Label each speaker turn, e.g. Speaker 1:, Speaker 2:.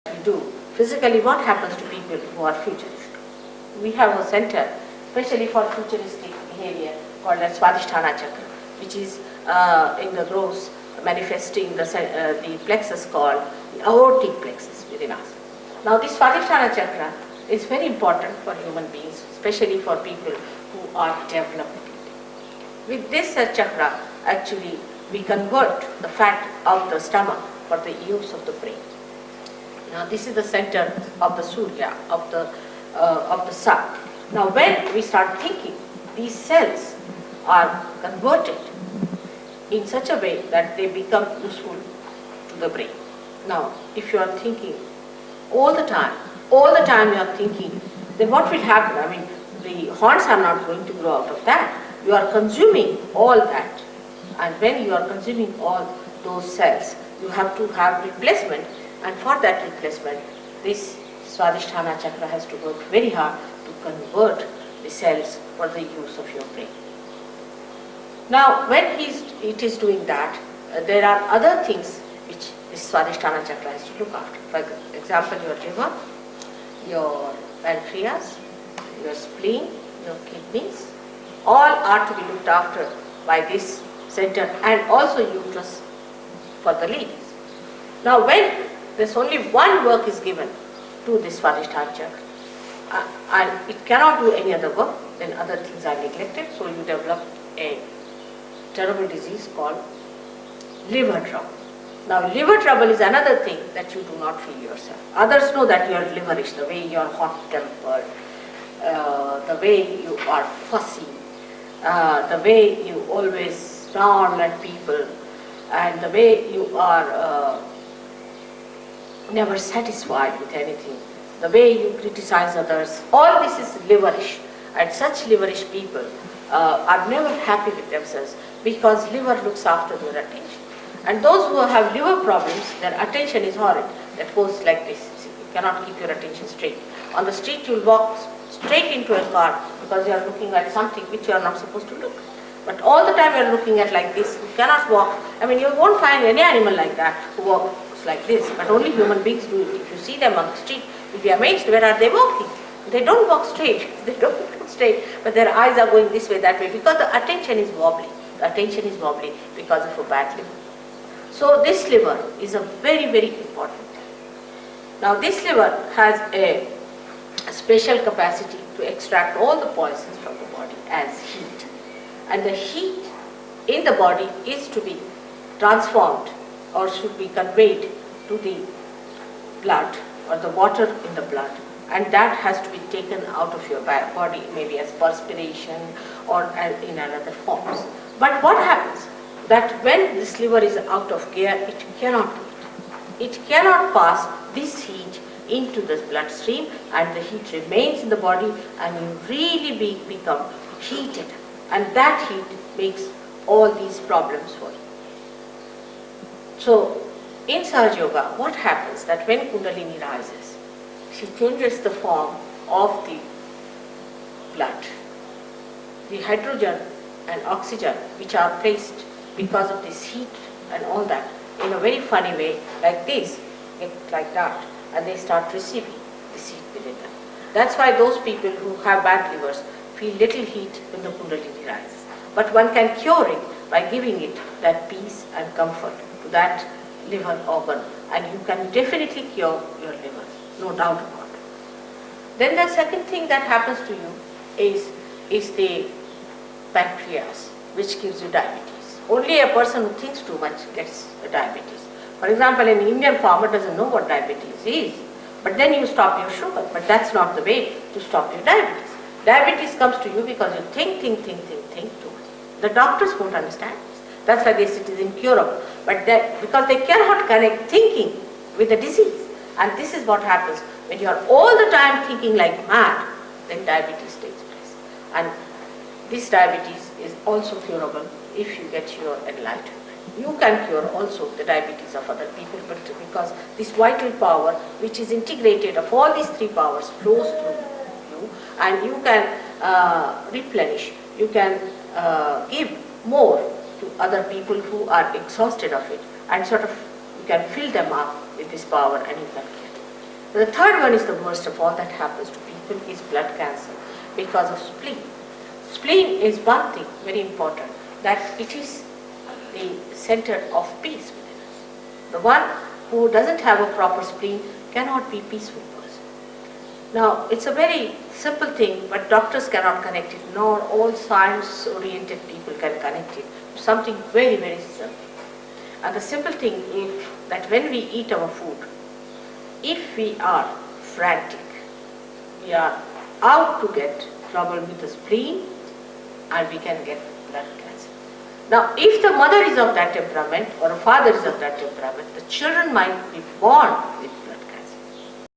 Speaker 1: we do. Physically, what happens to people who are futuristic? We have a center, especially for futuristic behavior, called as Swadhisthana Chakra, which is in the gross manifesting the plexus called the aortic plexus within us. Now, this Swadhisthana Chakra is very important for human beings, especially for people who are developing. With this chakra, actually, we convert the fat of the stomach for the use of the brain. Now, this is the center of the Surya, of the sun. Now, when we start thinking, these cells are converted in such a way that they become useful to the brain. Now, if you are thinking all the time you are thinking, then what will happen? I mean, the horns are not going to grow out of that. You are consuming all that. And when you are consuming all those cells, you have to have replacement. And for that replacement, this Swadhisthana Chakra has to work very hard to convert the cells for the use of your brain. Now, when it is doing that, there are other things which this Swadhisthana Chakra has to look after. For example, your liver, your pancreas, your spleen, your kidneys, all are to be looked after by this center, and also uterus for the ladies. Now, when there's only one work is given to this Swadhisthana Chakra, and it cannot do any other work, then other things are neglected, so you develop a terrible disease called liver trouble. Now, liver trouble is another thing that you do not feel yourself. Others know that you are liverish, the way you are hot-tempered, the way you are fussy, the way you always snarl at people, and the way you are never satisfied with anything, the way you criticize others. All this is liverish, and such liverish people are never happy with themselves, because liver looks after their attention. And those who have liver problems, their attention is horrid. That goes like this. See, you cannot keep your attention straight. On the street, you will walk straight into a car because you are looking at something which you are not supposed to look. But all the time you are looking at like this. You cannot walk. I mean, you won't find any animal like that who walks like this. But only human beings do it. If you see them on the street, you'll be amazed. Where are they walking? They don't walk straight. They don't walk straight. But their eyes are going this way, that way, because the attention is wobbly. The attention is wobbly because of a bad liver. So this liver is a very, very important thing. Now, this liver has a special capacity to extract all the poisons from the body as heat. And the heat in the body is to be transformed or should be conveyed to the blood or the water in the blood. And that has to be taken out of your body, maybe as perspiration or in another forms. But what happens? That when this liver is out of gear, it cannot do it. It cannot pass this heat into the bloodstream, and the heat remains in the body, and you really become heated. And that heat makes all these problems for you. So, in Sahaja Yoga, what happens that when Kundalini rises, she changes the form of the blood. The hydrogen and oxygen which are placed because of this heat and all that, in a very funny way, like this, like that, and they start receiving this heat within them. That's why those people who have bad livers feel little heat when the Kundalini rises. But one can cure it by giving it that peace and comfort to that liver organ, and you can definitely cure your liver, no doubt about it. Then the second thing that happens to you is the pancreas, which gives you diabetes. Only a person who thinks too much gets diabetes. For example, an Indian farmer doesn't know what diabetes is, but then you stop your sugar. But that's not the way to stop your diabetes. Diabetes comes to you because you think too much. The doctors won't understand this. That's why they say it is incurable. But because they cannot connect thinking with the disease. And this is what happens when you are all the time thinking like mad, then diabetes takes place. And this diabetes is also curable if you get your enlightenment. You can cure also the diabetes of other people, but because this vital power, which is integrated of all these three powers, flows through you, and you can replenish, you can give more to other people who are exhausted of it, and sort of you can fill them up with this power, and you can get. The third one is the worst of all that happens to people is blood cancer because of spleen. Spleen is one thing very important, that it is the center of peace within us. The one who doesn't have a proper spleen cannot be peaceful person. Now it's a very simple thing, but doctors cannot connect it, nor all science-oriented people can connect it. Something very, very simple. And the simple thing is that when we eat our food, if we are frantic, we are out to get trouble with the spleen, and we can get blood cancer. Now, if the mother is of that temperament or a father is of that temperament, the children might be born with